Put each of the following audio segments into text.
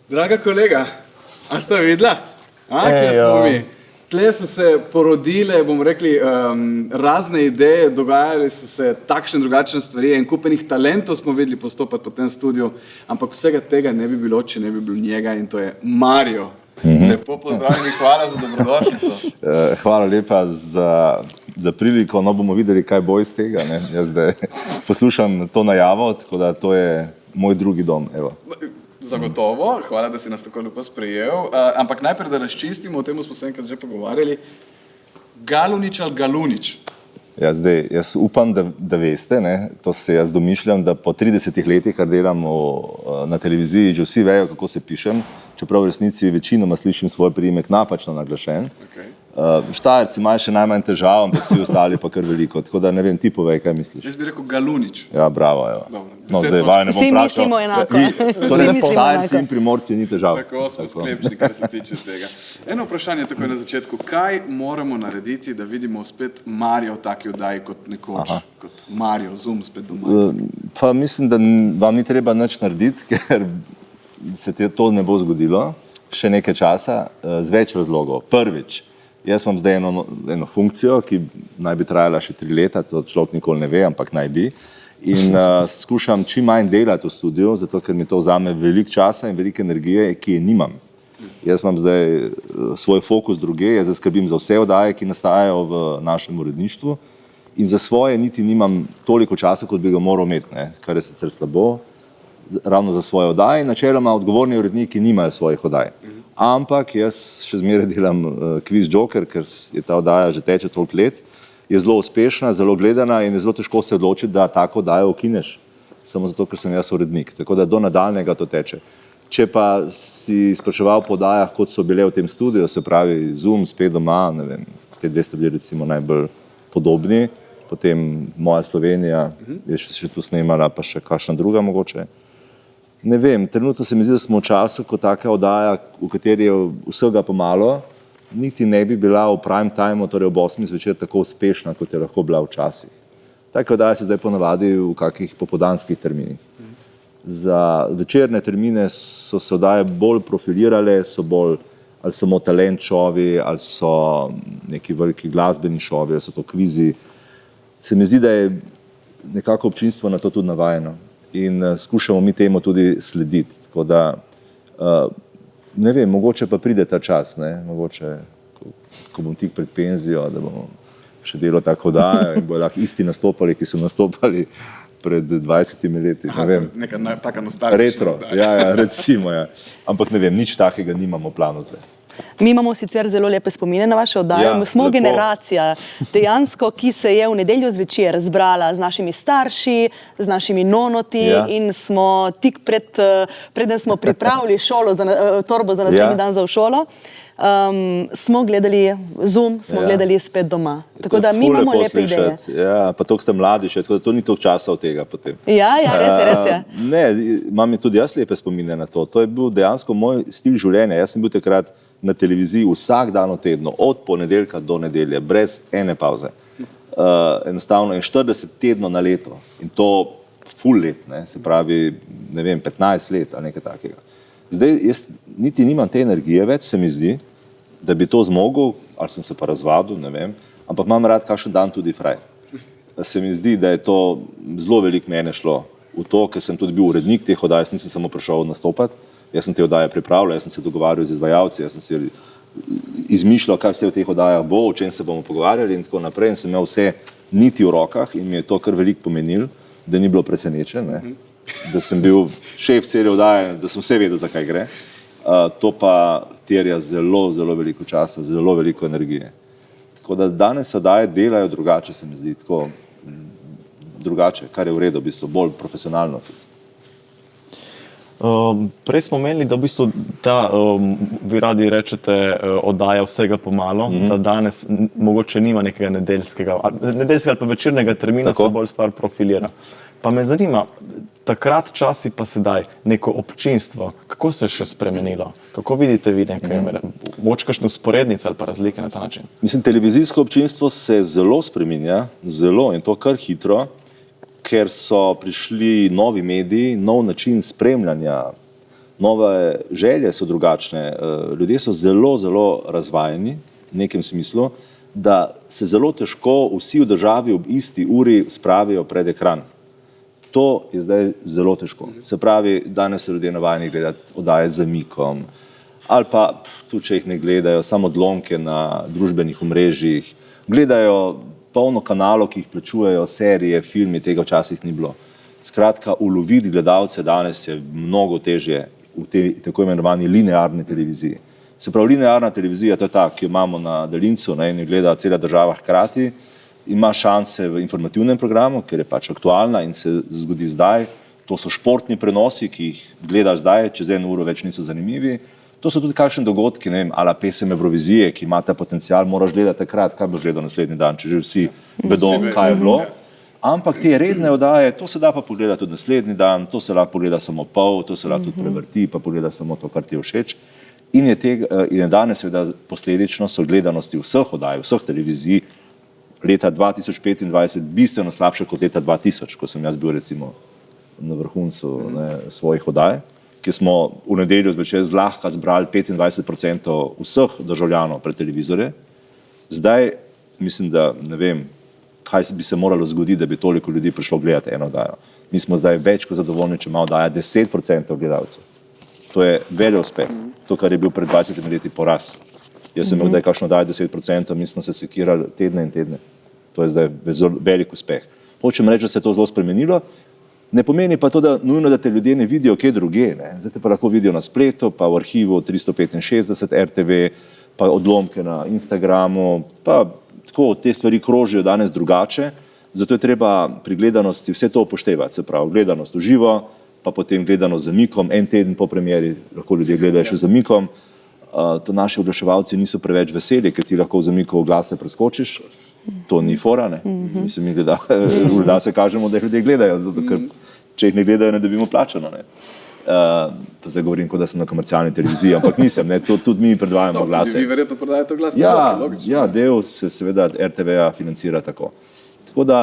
Draga kolega, a ste videla? Kje smo mi? Tle so se porodile, bomo rekli, razne ideje, dogajale so se takšne drugačne stvari in kupenih talentov smo videli postopati po tem studiu, ampak vsega tega ne bi bilo, če ne bi bilo njega in to je Mario. Lepo pozdravljeni, hvala za dobrodošlico. Hvala lepa za priliko, no bomo videli, kaj bo iz tega. Ne? Jaz zdaj poslušam to najavo, tako da to je moj drugi dom. Evo. Zagotovo, hvala, da si nas tako lepo sprejel. Ampak najprej, da razčistimo, o tem smo se enkrat že pogovarjali. Galunič ali Galunič? Ja, zdaj, jaz upam, da veste, ne? To se jaz domišljam, da po 30 letih, kar delam na televiziji, že vsi vejo, kako se pišem, čeprav v resnici večinoma slišim svoj priimek napačno naglašen. Okay. Štajerci imajo še najmanj težav, ampak vsi ostali pa kar veliko. Tako da ne vem, ti povej, kaj misliš. Jaz bi rekel Galunič. Ja, bravo, evo. No, zdaj vaje ne bom vsi vprašal. mislimo enako. Torej, Štajerci in Primorci ni težav. Tako smo sklepčni, kar se tiče tega. Eno vprašanje takoj na začetku. Kaj moramo narediti, da vidimo spet Mario v taki oddaji kot nekoč, kot Mario, Zoom spet doma? Pa mislim, da vam ni treba nič narediti, ker se to ne bo zgodilo še nekaj časa, z več razlogov. Prvič, jaz imam zdaj eno funkcijo, ki naj bi trajala še 3 leta, to človek nikoli ne ve, ampak naj bi. In skušam čim manj delati v studiu, zato ker mi to vzame veliko časa in veliko energije, ki je nimam. Jaz imam zdaj svoj fokus druge, jaz skrbim za vse oddaje, ki nastajajo v našem uredništvu in za svoje niti nimam toliko časa, kot bi ga moral imeti, ne? Kar je sicer slabo, ravno za svoje oddaje. Načeloma odgovorni uredniki nimajo svojih oddaj. Ampak jaz še zmeraj delam Quiz Joker, ker je ta oddaja že teče toliko let, je zelo uspešna, zelo gledana in je zelo težko se odločiti, da tako oddajo ukineš, samo zato, ker sem jaz urednik. Tako da do nadaljnega to teče. Če pa si spraševal po oddajah, kot so bile v tem studiu, se pravi Zoom, spet doma, ne vem, te dve sta bili recimo najbolj podobni, potem Moja Slovenija je še tu snemala, pa še kakšna druga mogoče. Ne vem, trenutno se mi zdi, da smo v času, ko taka oddaja, v kateri je vsega pomalo, niti ne bi bila v prime timeu, torej ob 8 zvečer, tako uspešna, kot je lahko bila včasih. Taka oddaja se zdaj ponavadi v kakih popoldanskih terminih. Za večerne termine so se oddaje bolj profilirale, so bolj ali samo talent šovi, ali so neki veliki glasbeni šovi, ali so to kvizi. Se mi zdi, da je nekako občinstvo na to tudi navajeno. In skušamo mi temu tudi slediti. Tako da, ne vem, mogoče pa pride ta čas, ne, mogoče, ko bom tik pred penzijo, da bomo še delali tako oddajo in bojo lahko isti nastopali, ki so nastopali pred 20 leti, ne vem. Neka taka nostalgična. Retro, ja, recimo, ja. Ampak ne vem, nič takega nimamo v planu zdaj. Mi imamo sicer zelo lepe spomine na vašo oddajo. Ja, smo lepo. Generacija, dejansko, ki se je v nedeljo zvečer zbrala z našimi starši, z našimi nonoti in smo tik preden smo pripravili torbo za naslednji dan za v šolo, smo gledali Zoom, smo gledali spet doma. Tako da mi imamo lepe ideje. Ja, pa toliko ste mladi še, tako da to ni toliko časa od tega potem. Ja, res je. Ne, imam tudi jaz lepe spomine na to. To je bil dejansko moj stil življenja. Jaz sem bil takrat na televiziji vsak dan v tednu, od ponedeljka do nedelje, brez ene pavze. Enostavno 40 tednov na leto. In to full let, ne, se pravi, ne vem, 15 let ali nekaj takega. Zdaj, jaz niti nimam te energije več, se mi zdi, da bi to zmogel, ali sem se pa razvadil, ne vem, ampak imam rad kakšen dan tudi fraj. Se mi zdi, da je to zelo veliko mene šlo v to, ker sem tudi bil urednik teh oddaj, jaz nisem samo prišel nastopati, jaz sem te oddaje pripravljal, jaz sem se dogovarjal z izvajalci, jaz sem si izmišljal, kaj vse v teh oddajah bo, o čem se bomo pogovarjali in tako naprej in sem imel vse niti v rokah in mi je to kar veliko pomenilo, da ni bilo presenečen, ne. Da sem bil šef cele oddaje, da sem vse vedel, za kaj gre. To pa terja zelo, zelo veliko časa, zelo veliko energije. Tako da danes oddaje delajo drugače, se mi zdi, tako drugače, kar je v redu, v bistvu, bolj profesionalno. Prej smo menili, da v bistvu vi radi rečete oddaja vsega pomalo, da danes mogoče nima nekega nedeljskega ali pa večernega termina, se bolj stvar profilira. Pa me zanima, takrat časi pa sedaj, neko občinstvo, kako se je še spremenilo? Kako vidite vi nekaj, mogoče kakšne vzporednice ali pa razlike na ta način? Mislim, televizijsko občinstvo se zelo spreminja, zelo in to kar hitro, ker so prišli novi mediji, nov način spremljanja nove želje so drugačne, ljudje so zelo, zelo razvajeni v nekem smislu, da se zelo težko vsi v državi ob isti uri spravijo pred ekran. To je zdaj zelo težko. Se pravi, danes so ljudje navajeni gledati oddaje z zamikom, ali pa tudi, če jih ne gledajo, samo odlomke na družbenih omrežjih, gledajo polno kanalov, ki jih plačujejo, serije, filmi, tega včasih ni bilo. Skratka, uloviti gledalce danes je mnogo težje v tej tako imenovani linearni televiziji. Se pravi, linearna televizija, to je ta, ki jo imamo na daljincu, in jo gleda cela država hkrati, ima šanse v informativnem programu, ker je pač aktualna in se zgodi zdaj. To so športni prenosi, ki jih gledaš zdaj, čez 1 uro več niso zanimivi. To so tudi kakšne dogodki, ne vem, ala pesem Evrovizije, ki ima ta potencial, moraš gledati takrat, kaj boš gledal naslednji dan, če že vsi vedo, kaj je bilo. Ampak te redne oddaje, to se da pa pogledati tudi naslednji dan, to se lahko pogleda samo pol, to se lahko tudi prevrti, pa pogleda samo to, kar ti je všeč. In je danes seveda posledično so gledanosti vseh oddaj, vseh televizij leta 2025 bistveno slabše kot leta 2000, ko sem jaz bil recimo na vrhuncu svojih oddaj, ki smo v nedeljo zvečer zlahka zbrali 25% vseh državljanov pred televizorje. Zdaj mislim, da ne vem, kaj bi se moralo zgoditi, da bi toliko ljudi prišlo gledati eno oddajo. Mi smo zdaj več kot zadovoljni, če ima oddaja 10% gledalcev. To je velik uspeh. To, kar je bil pred 20 leti poraz. Jaz sem imel, da je kakšno oddaja 10%, mi smo se sekirali tedne in tedne. To je zdaj velik uspeh. Hočem reči, da se je to zelo spremenilo. Ne pomeni pa to, da nujno, da te ljudje ne vidijo kje druge. Zdaj te pa lahko vidijo na spletu, pa v arhivu 365 RTV, pa odlomke na Instagramu, pa tako te stvari krožijo danes drugače. Zato je treba pri gledanosti vse to upoštevati. Se pravi, gledanost v živo, pa potem gledanost z zamikom, en teden po premieri lahko ljudje gledajo še z zamikom. To naši oglaševalci niso preveč veseli, ker ti lahko v zamiku oglase preskočiš. To ni fora, ne. Mislim, da se kažemo, da ljudje gledajo, zato, ker če jih ne gledajo, ne dobimo plačano. Ne. To zdaj govorim, kot da sem na komercialni televiziji, ampak nisem, ne. To tudi mi predvajamo oglase. Tudi vi verjetno prodajate oglase? Ja, del se seveda RTV-ja financira tako. Tako da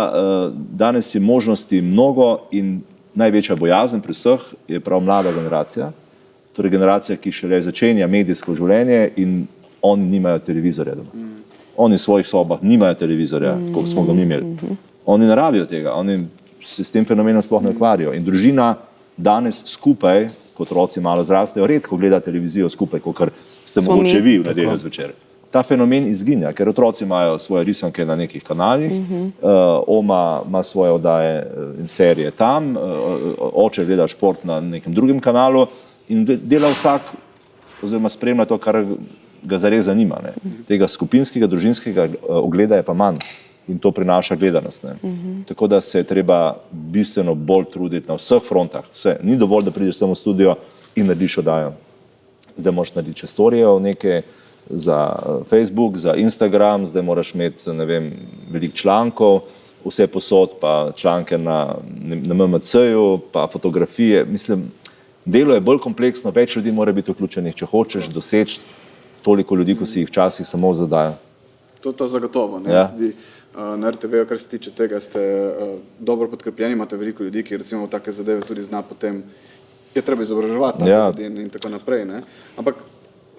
danes je možnosti mnogo in največja bojazen pri vseh je prav mlada generacija, torej generacija, ki šele začenja medijsko življenje in oni nimajo televizorja doma. Oni v svojih sobah nimajo televizorja, kot smo ga mi imeli. Oni ne rabijo tega, oni se s tem fenomenom sploh ne ukvarjajo. In družina danes skupaj, kot otroci malo zrastejo, redko gleda televizijo skupaj, kot ste mogoče vi v nedeljo zvečer. Ta fenomen izginja, ker otroci imajo svoje risanke na nekih kanalih, oma ima svoje oddaje in serije tam, oče gleda šport na nekem drugem kanalu in dela vsak, oziroma spremlja to, kar ga zares zanima. Ne. Tega skupinskega, družinskega ogleda je pa manj in to prinaša gledanost. Ne. Tako da se je treba bistveno bolj truditi na vseh frontah. Vse. Ni dovolj, da prideš samo v studio in narediš oddajo. Zdaj moraš narediti še storijo neke za Facebook, za Instagram, zdaj moraš imeti, ne vem, veliko člankov, vse posod, pa članke na MMC-ju, pa fotografije. Mislim, delo je bolj kompleksno, več ljudi mora biti vključenih, če hočeš doseči toliko ljudi, ko si jih včasih samo zadajo. To zagotovo. Ne? Ja. Tudi, na RTV, kar se tiče tega, ste dobro podkrepljeni, imate veliko ljudi, ki recimo v take zadeve tudi zna potem, je treba izobraževati in tako naprej. Ne? Ampak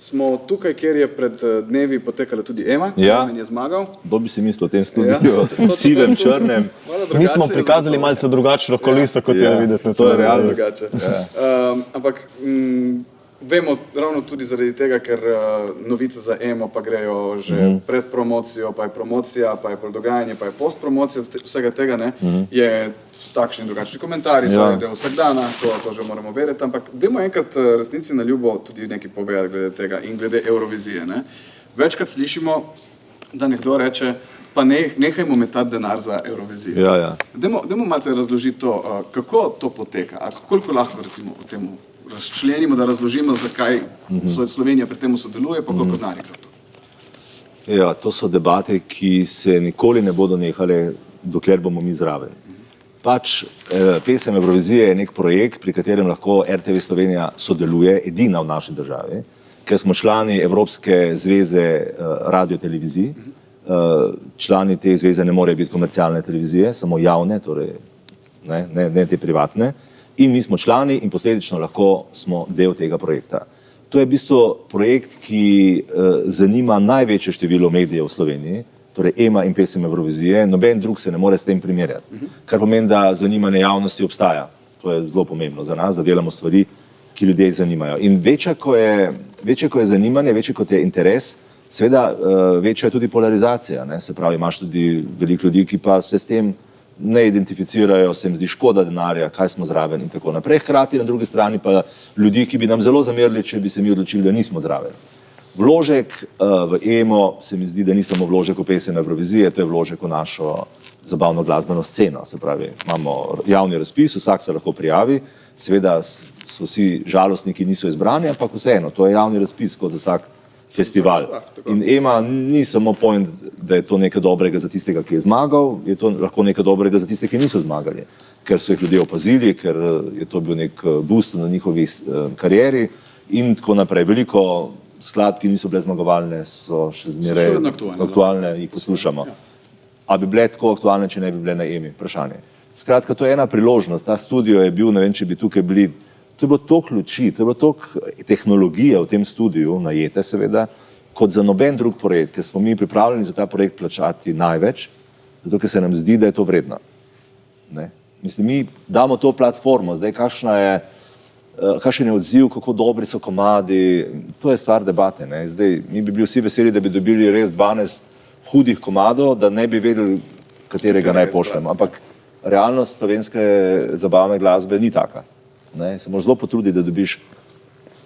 smo tukaj, kjer je pred dnevi potekala tudi EMA, Klemen je zmagal. Kdo bi si mislil o tem studiu, sivem, črnem. Mi smo prikazali malce drugačno kuliso, kot je videti. To je realno drugače. Ampak vemo ravno tudi zaradi tega, ker novice za EMO pa grejo že pred promocijo, pa je promocija, pa je dogajanje, pa je postpromocija vsega tega, ne, so takšni in drugačni komentarji, to je del vsakdana, to že moramo vedeti, ampak dajmo enkrat resnici na ljubo tudi nekaj povedati glede tega in glede Eurovizije. Ne. Večkrat slišimo, da nekdo reče, pa nehajmo metati denar za Eurovizijo. Dajmo malce razložiti to, kako to poteka, koliko lahko recimo o tem razčlenimo, da razložimo, zakaj Slovenija pri tem sodeluje, pa koliko denarja gre to. Ja, to so debate, ki se nikoli ne bodo nehale, dokler bomo mi zraven. Pač pesem Evrovizije je nek projekt, pri katerem lahko RTV Slovenija sodeluje, edina v naši državi, ker smo člani Evropske zveze radiotelevizij. Člani te zveze ne morejo biti komercialne televizije, samo javne, torej ne te privatne. in mi smo člani in posledično lahko smo del tega projekta. To je v bistvu projekt, ki zanima največje število medijev v Sloveniji, torej EMA in pesem Evrovizije, noben drug se ne more s tem primerjati, kar pomeni, da zanimanje javnosti obstaja. To je zelo pomembno za nas, da delamo stvari, ki ljudje zanimajo. In večje, ko je zanimanje, večje kot je interes, seveda večja je tudi polarizacija, ne? Se pravi, imaš tudi veliko ljudi, ki pa se s tem ne identificirajo, se jim zdi škoda denarja, kaj smo zraven in tako naprej. Hkrati na drugi strani pa ljudi, ki bi nam zelo zamerili, če bi se mi odločili, da nismo zraven. Vložek v EMO se mi zdi, da ni samo vložek v pesem Evrovizije, to je vložek v našo zabavno glasbeno sceno. Se pravi, imamo javni razpis, vsak se lahko prijavi, seveda so vsi žalostni, ki niso izbrani, ampak vseeno, to je javni razpis, kot za vsak festival. In EMA ni samo point, da je to nekaj dobrega za tistega, ki je zmagal, je to lahko nekaj dobrega za tiste, ki niso zmagali, ker so jih ljudje opazili, ker je to bil nek boost na njihovi karieri in tako naprej. Veliko skladb, ki niso bile zmagovalne, so še zmeraj aktualne, jih poslušamo. A bi bile tako aktualne, če ne bi bile na EMI? Vprašanje. Skratka, to je ena priložnost. Ta studio je bil, ne vem, če bi tukaj bili, to je bilo toliko luči, to je bilo toliko tehnologije v tem studiu, najete seveda, kot za noben drug projekt, ker smo mi pripravljeni za ta projekt plačati največ, zato ker se nam zdi, da je to vredno. Ne? Mislim, mi damo to platformo, zdaj kakšen je odziv, kako dobri so komadi, to je stvar debate. Ne? Zdaj, mi bi bili vsi veseli, da bi dobili res 12 hudih komadov, da ne bi vedeli, katerega naj pošljemo. Ampak realnost slovenske zabavne glasbe ni taka. Ne? Se moraš zelo potruditi, da dobiš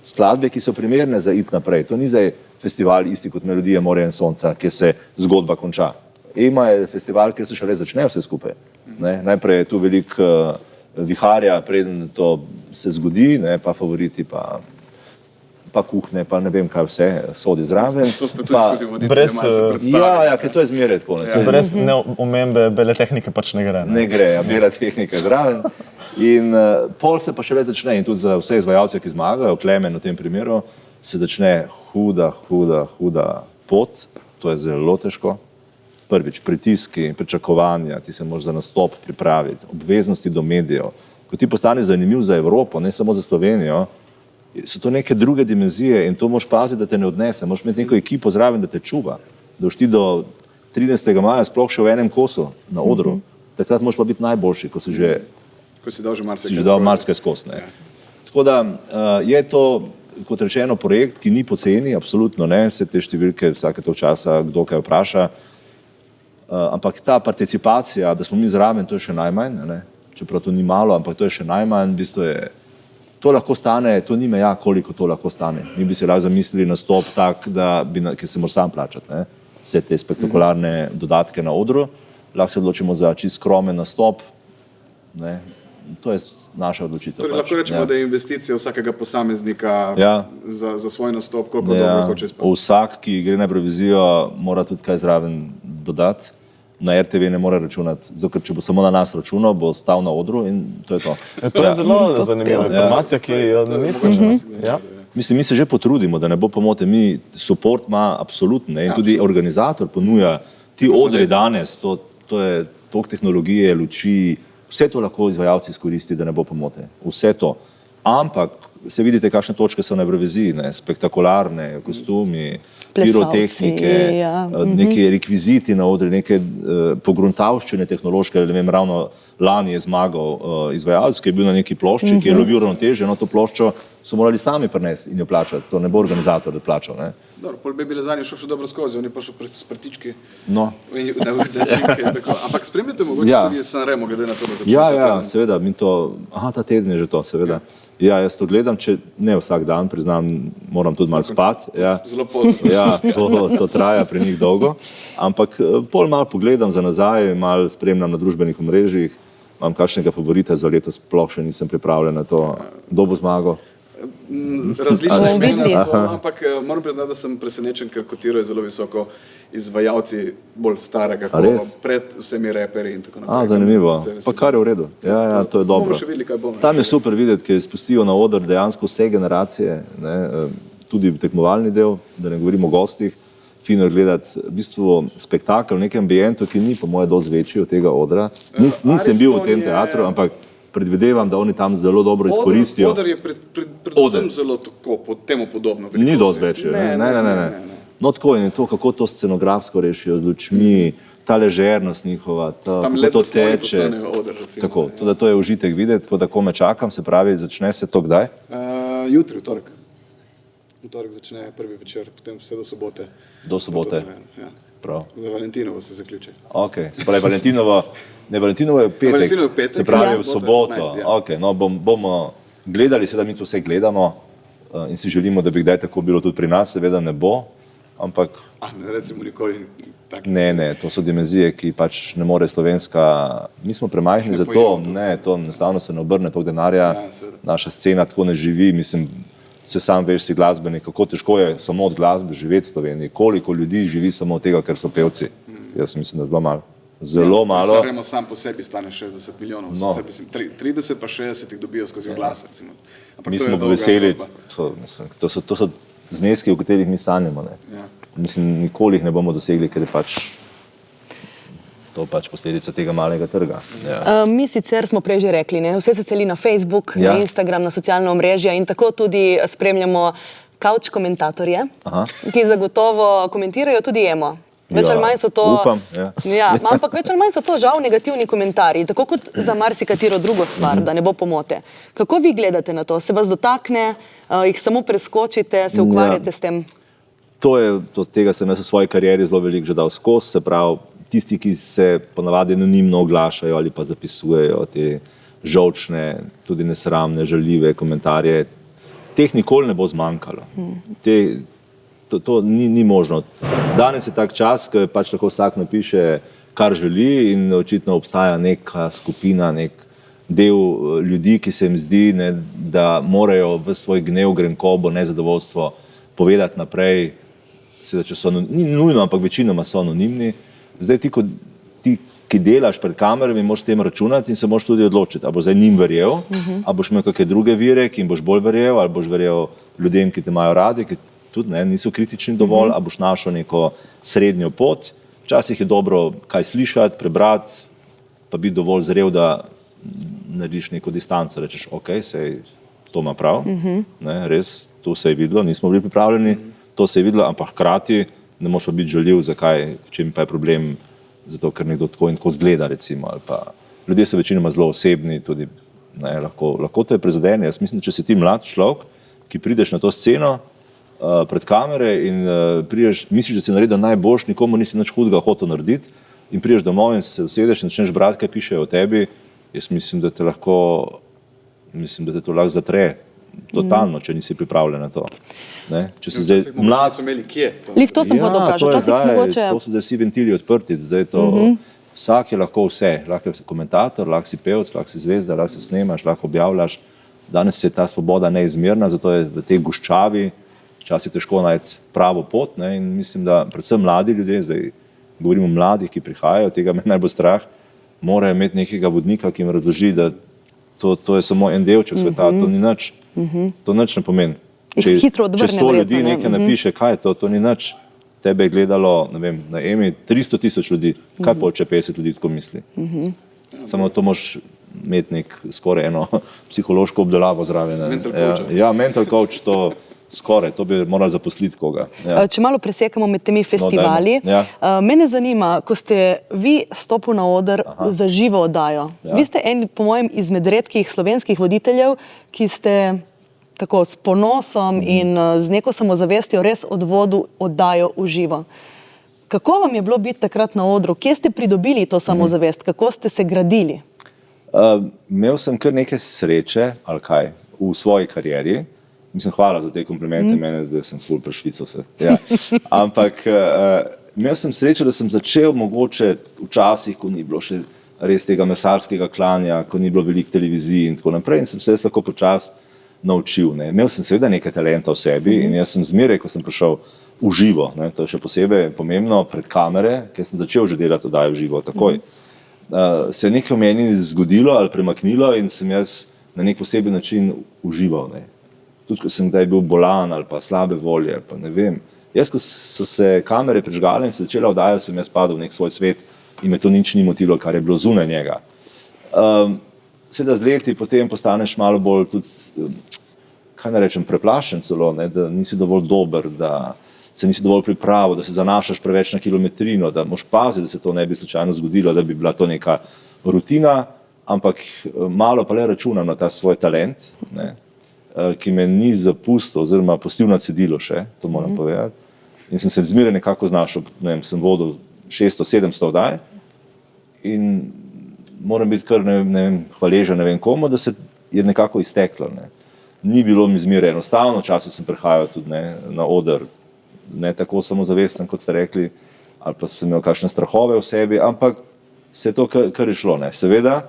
skladbe, ki so primerne za iti naprej. To ni zdaj festival isti kot Melodija morja in sonca, kjer se zgodba konča. EMA je festival, kjer se šele začne vse skupaj. Ne? Najprej je tu veliko viharja, preden to se zgodi, ne? Pa favoriti, pa kuhne, pa ne vem kaj vse sodi zraven. To ste tudi skozi voditelje malce predstavili. Ja, ker to je zmeraj tako. Brez omembe bele tehnike pač ne gre. Ne gre, bela tehnika zraven. In pol se pa šele začne in tudi za vse izvajalce, ki zmagajo, Klemen v tem primeru, se začne huda pot, to je zelo težko. Prvič, pritiski, pričakovanja, ti se moraš za nastop pripraviti, obveznosti do medijev. Ko ti postaneš zanimiv za Evropo, ne samo za Slovenijo, so to neke druge dimenzije in to moraš paziti, da te ne odnese. Moraš imeti neko ekipo zraven, da te čuva, da boš ti do 13. maja sploh še v enem kosu na odru. Takrat moraš pa biti najboljši, ko si že dal marsikaj skozi. Tako da je to, kot rečeno, projekt, ki ni poceni, absolutno ne, vse te številke vsake tog časa, kdo kaj vpraša, ampak ta participacija, da smo mi zraven, to je še najmanj, ne? Čeprav to ni malo, ampak to je še najmanj, v bistvu je, to lahko stane, to ni meja, koliko to lahko stane. Mi bi se lahko zamislili nastop tak, ker se moraš sam plačati, ne? Vse te spektakularne dodatke na odru, lahko se odločimo za čist skromen nastop, ne? To je naša odločitev. Torej, lahko rečemo, da je investicija vsakega posameznika za svoj nastop, koliko dobro hoče izpasti. Vsak, ki gre na Evrovizijo, mora tudi kaj zraven dodati. Na RTV ne more računati, zato če bo samo na nas računal, bo stal na odru in to je to. To je zelo zanimiva informacija, ki jo nisem že. Mislim, mi se že potrudimo, da ne bo pomote. Mi support ima absolutno in tudi organizator ponuja ti odri danes, to je toliko tehnologije, luči, vse to lahko izvajalci izkoristi, da ne bo pomote. Vse to. Ampak se vidite, kakšne točke so na Evroviziji, ne? Spektakularne, kostumi, pirotehnike, neki rekviziti na odri, neke pogruntavščine tehnološke, ne vem, ravno lani je zmagal izvajalec, ki je bil na neki plošči, ki je lovil ravnotežje, to ploščo so morali sami prinesti in jo plačati, to ne bo organizator da plačal. Ne? Dobro, pol bi bile zanje šel še dobro skozi, on je prišel s prtički. No. Ampak spremljate mogoče tudi Sanremo, glede na to, da začne. Ja, seveda, mi to, ta teden je že to, seveda. Ja, jaz to gledam, če ne vsak dan, priznam, moram tudi malo spati. Ja. Zelo pozno. Ja, to traja pri njih dolgo, ampak pol malo pogledam za nazaj, malo spremljam na družbenih omrežjih, imam kakšnega favorita za letos, sploh še nisem pripravljen na to, kdo bo zmagal. Različne imena so, ampak moram priznati, da sem presenečen, ker kotirajo zelo visoko izvajalci bolj starega, pred vsemi reperi in tako naprej. Zanimivo, pa kar je v redu. Ja, to je dobro. Bomo še videli, kaj bomo. Tam je super videti, ker spustijo na oder dejansko vse generacije, ne, tudi tekmovalni del, da ne govorimo o gostih, fino je gledati v bistvu spektakel v nekem ambientu, ki ni po moje dosti večji od tega odra. Nisem bil v tem teatru, ampak predvidevam, da oni tam zelo dobro izkoristijo. Oder je predvsem zelo tako, temu podobno. Ni dosti več. Ne. No tako je to, kako to scenografsko rešijo z lučmi, ta ležernost njihova, kako to teče. Tako, to je užitek videti, tako da kome čakam, se pravi, začne se to kdaj? Jutri, v torek. V torek začne prvi večer, potem vse do sobote. Do sobote? Ja. Prav. Za Valentinovo se zaključi. Ok, se pravi Valentinovo je v petek, se pravi v soboto. 15, ja. Ok, no bomo gledali, seveda mi to vse gledamo in si želimo, da bi kdaj tako bilo tudi pri nas, seveda ne bo, ampak... Ne recimo nikoli takih. Ne, to so dimenzije, ki pač ne more slovenska, mi smo premajhni za to, to enostavno se ne obrne toliko denarja, naša scena tako ne živi, mislim, se sam veš, si glasbenik, kako težko je samo od glasbe živeti v Sloveniji, koliko ljudi živi samo od tega, ker so pevci. Jaz mislim, da zelo malo. Zelo malo. Gremo sam po sebi stane 60 milijonov, sicer mislim, 30 pa 60 jih dobijo skozi glas, recimo. Mi smo veseli, to so zneski, o katerih mi sanjamo. Mislim, nikoli jih ne bomo dosegli, ker je to pač posledica tega malega trga. Mi sicer smo prej že rekli, vse se seli na Facebook, na Instagram, na socialna omrežja in tako tudi spremljamo couch komentatorje, ki zagotovo komentirajo tudi emo. Več ali manj so to, upam, ampak več ali manj so to žal negativni komentarji, tako kot za marsikatero drugo stvar, da ne bo pomote. Kako vi gledate na to? Se vas dotakne, jih samo preskočite, se ukvarjate s tem? Tega sem jaz v svoji karieri zelo veliko že dal skozi, se pravi, tisti, ki se ponavadi anonimno oglašajo ali pa zapisujejo te žolčne, tudi nesramne, žaljive komentarje, teh nikoli ne bo zmanjkalo. To ni možno. Danes je tak čas, ko pač lahko vsak napiše, kar želi in očitno obstaja neka skupina, nek del ljudi, ki se jim zdi, da morajo v svoj gnev, grenkobo, nezadovoljstvo povedati naprej, seveda, ni nujno, ampak večinoma so anonimni. Zdaj ti, ki delaš pred kamerami, moraš s tem računati in se moraš tudi odločiti, ali boš zdaj njim verjel, ali boš imel kakšne druge vire, ki jim boš bolj verjel, ali boš verjel ljudem, ki te imajo radi, ki tudi niso kritični dovolj, ali boš našel neko srednjo pot. Včasih je dobro kaj slišati, prebrati, pa biti dovolj zrel, da narediš neko distanco, rečeš, ok, sej to ima prav, res, to se je videlo, nismo bili pripravljeni, to se je videlo, ampak hkrati ne moreš pa biti žaljiv, zakaj, v čem pa je problem, zato ker nekdo tako in tako zgleda, recimo, ali pa ljudje so večinoma zelo osebni, tudi lahko to je prizadene. Jaz mislim, če si ti mlad človek, ki prideš na to sceno pred kamere in misliš, da si naredil najboljš, nikomu nisi nič hudega hotel narediti in prideš domov in se usedeš in začneš brati, kaj pišejo o tebi, jaz mislim, da te to lahko zatre. Totalno, če nisi pripravljen na to. Če si zdaj mlad... Lih to sem hotel vprašati. To so zdaj vsi ventili odprti. Vsak je lahko vse. Lahko je komentator, lahko si pevec, lahko si zvezda, lahko se snemaš, lahko objavljaš. Danes je ta svoboda neizmerna, zato je v tej guščavi včasih težko najti pravo pot. In mislim, da predvsem mladi ljudje, zdaj govorimo o mladih, ki prihajajo, tega me najbolj strah, morajo imeti nekega vodnika, ki jim razloži, da to je samo en delček sveta, to ni nič. To nič ne pomeni. Če 100 ljudi nekaj napiše, kaj je to, to ni nič. Tebe je gledalo, ne vem, na EMI 300.000 ljudi, kaj pol, če 50 ljudi tako misli. Samo to moraš imeti skoraj eno psihološko obdelavo zraven. Mental coach, to skoraj, to bi morali zaposliti koga. Če malo presekamo med temi festivali, mene zanima, ko ste vi stopili na oder za živo oddajo. Vi ste eni, po mojem, izmed redkih slovenskih voditeljev, ki ste tako s ponosom in z neko samozavestjo res odvodil oddajo v živo. Kako vam je bilo biti takrat na odru? Kje ste pridobili to samozavest? Kako ste se gradili? Imel sem kar nekaj sreče, ali kaj, v svoji karieri. Mislim, hvala za te komplimente, mene zdaj sem ful prešvical se. Ampak imel sem srečo, da sem začel mogoče včasih, ko ni bilo še res tega mesarskega klanja, ko ni bilo veliko televizij in tako naprej, in sem se lahko počasi naučil. Imel sem seveda nekaj talenta v sebi in jaz sem zmeraj, ko sem prišel v živo, to je še posebej pomembno, pred kamere, ker sem začel že delati oddajo v živo, takoj. Se je nekaj v meni zgodilo ali premaknilo in sem jaz na nek poseben način užival. Tudi, ko sem kdaj bil bolan ali pa slabe volje, ali pa ne vem. Jaz, ko so se kamere prižgale in se začela oddaja, sem jaz padel v nek svoj svet in me to nič ni motilo, kar je bilo zunaj njega. seveda z leti potem postaneš malo bolj tudi, kaj ne rečem, preplašen celo, ne, da nisi dovolj dober, da se nisi dovolj pripravil, da se zanašaš preveč na kilometrino, da moraš paziti, da se to ne bi slučajno zgodilo, da bi bila to neka rutina, ampak malo pa le računam na ta svoj talent, ne, ki me ni zapustil oziroma pustil na cedilu še, to moram povedati. In sem se zmeraj nekako znašel, ne vem, sem vodil 600-700 oddaj in moram biti kar ne vem, hvaležen ne vem komu, da se je nekako izteklo. Ne. Ni bilo mi zmeraj enostavno, včasih sem prihajal tudi na oder, ne tako samozavesten, kot ste rekli, ali pa sem imel kakšne strahove v sebi, ampak se je to kar je šlo. Ne. Seveda,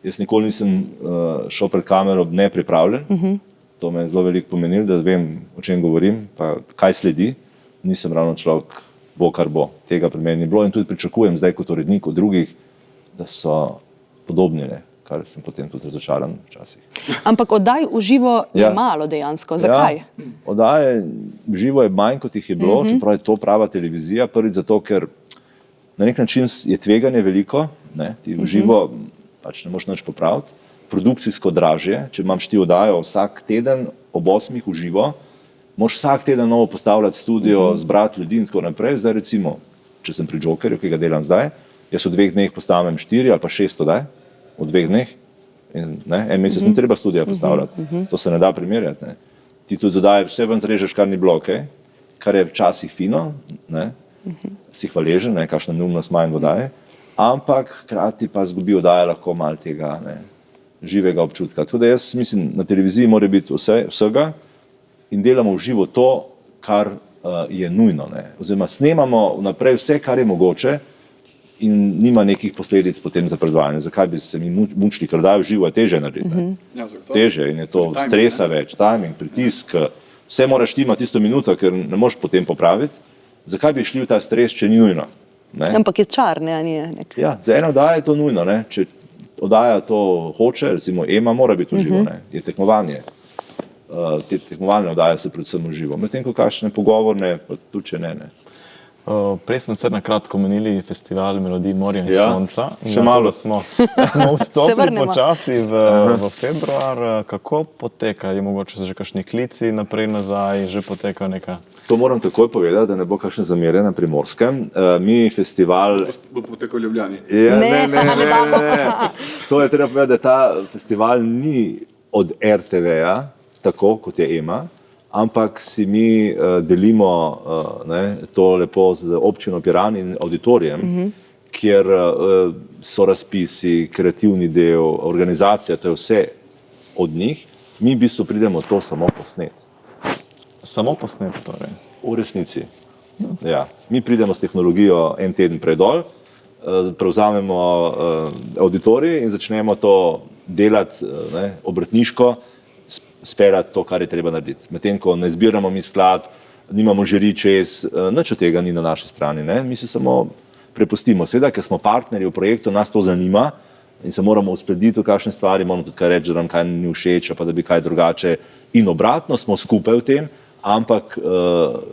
jaz nikoli nisem šel pred kamero nepripravljen, to me je zelo veliko pomenilo, da vem, o čem govorim, pa kaj sledi. Nisem ravno človek, bo kar bo. Tega pri meni ni bilo in tudi pričakujem zdaj kot urednik od drugih, da so podobni, ne, kar sem potem tudi razočaran včasih. Ampak oddaj v živo je malo dejansko. Zakaj? Ja, oddaje v živo je manj, kot jih je bilo, čeprav je to prava televizija. Prvič zato, ker na nek način je tveganje veliko, ne, ti v živo pač ne moreš nič popraviti, produkcijsko dražje, če imam ti oddajo vsak teden ob 8 v živo, moraš vsak teden novo postavljati studio, zbrati ljudi in tako naprej. Zdaj recimo, če sem pri Jokerju, ki ga delam zdaj, jaz v 2 dneh postavim 4 ali pa 6 oddaj, v 2 dneh. In, ne, en mesec ne treba studija postavljati, to se ne da primerjati. Ne. Ti tudi z oddaje vse ven zrežeš, kar ni bilo, okay? Kar je včasih fino, ne, si hvaležen, ne, kakšna neumnost manj v oddaji, ampak hkrati pa zgubi oddaja lahko malo tega, ne, živega občutka. Tako da jaz mislim, na televiziji mora biti vsega in delamo v živo to, kar je nujno. Ne. Oziroma snemamo vnaprej vse, kar je mogoče in nima nekih posledic potem za predvajanje. Zakaj bi se mi mučili, ker dajo v živo, je teže narediti. Teže in je to stresa več, timing, pritisk, vse moraš imati tisto minuto, ker ne moreš potem popraviti. Zakaj bi šli v ta stres, če ni nujno? Ne. Ampak je čar, ne? Ja, za eno oddajo je to nujno. Ne. Če oddaja to hoče, recimo Ema mora biti v živo, ne. Je tekmovanje. Te tekmovalne oddaje so predvsem v živo. Medtem ko kakšne pogovorne, pa tudi če ne. Prej smo se na kratko omenili festival Melodij Morja in Sonca. Še malo smo vstopili počasi v februar. Kako poteka? Je mogoče že kakšni klici naprej, nazaj, že poteka neka? To moram takoj povedati, da ne bo kakšne zamere na Primorskem. Mi festival... Bo potekal v Ljubljani. Ja, ne. To je treba povedati, da ta festival ni od RTV-ja, tako kot je Ema, ampak si mi delimo to lepo z občino Piran in auditorijem, kjer so razpisi, kreativni del, organizacija, to je vse od njih. Mi v bistvu pridemo to samo posnet. Samo posnet torej? V resnici. Ja. Mi pridemo s tehnologijo en teden prej dol, prevzamemo auditorij in začnemo to delati obrtniško, speljati to, kar je treba narediti. Medtem ko ne zbiramo mi skladb, nimamo žiri čez, nič od tega ni na naši strani. Ne? Mi se samo prepustimo. Seveda, ker smo partnerji v projektu, nas to zanima in se moramo uskladiti v kakšne stvari, moramo tudi kaj reči, da nam kaj ni všeč, pa da bi kaj drugače. In obratno smo skupaj v tem, ampak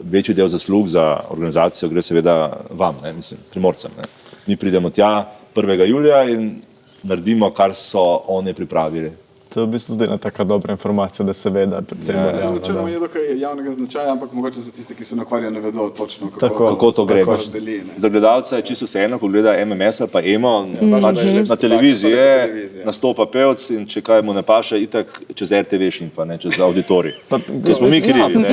večji del zaslug za organizacijo gre seveda vam, ne? Mislim, Primorcem. Ne? Mi pridemo tja 1. julija in naredimo, kar so oni pripravili. To je v bistvu tudi ena taka dobra informacija, da se ve, da predvsem Načeloma je dokaj javnega značaja, ampak mogoče za tiste, ki se ne ukvarjajo, ne vedo točno, kako to gre. Za gledalca je čisto vseeno, ko gleda MMS ali pa Emo, na televiziji nastopa pevec in če kaj mu ne paše, itak čez RTV šimpa, ne čez auditorij. Ker smo mi krivi.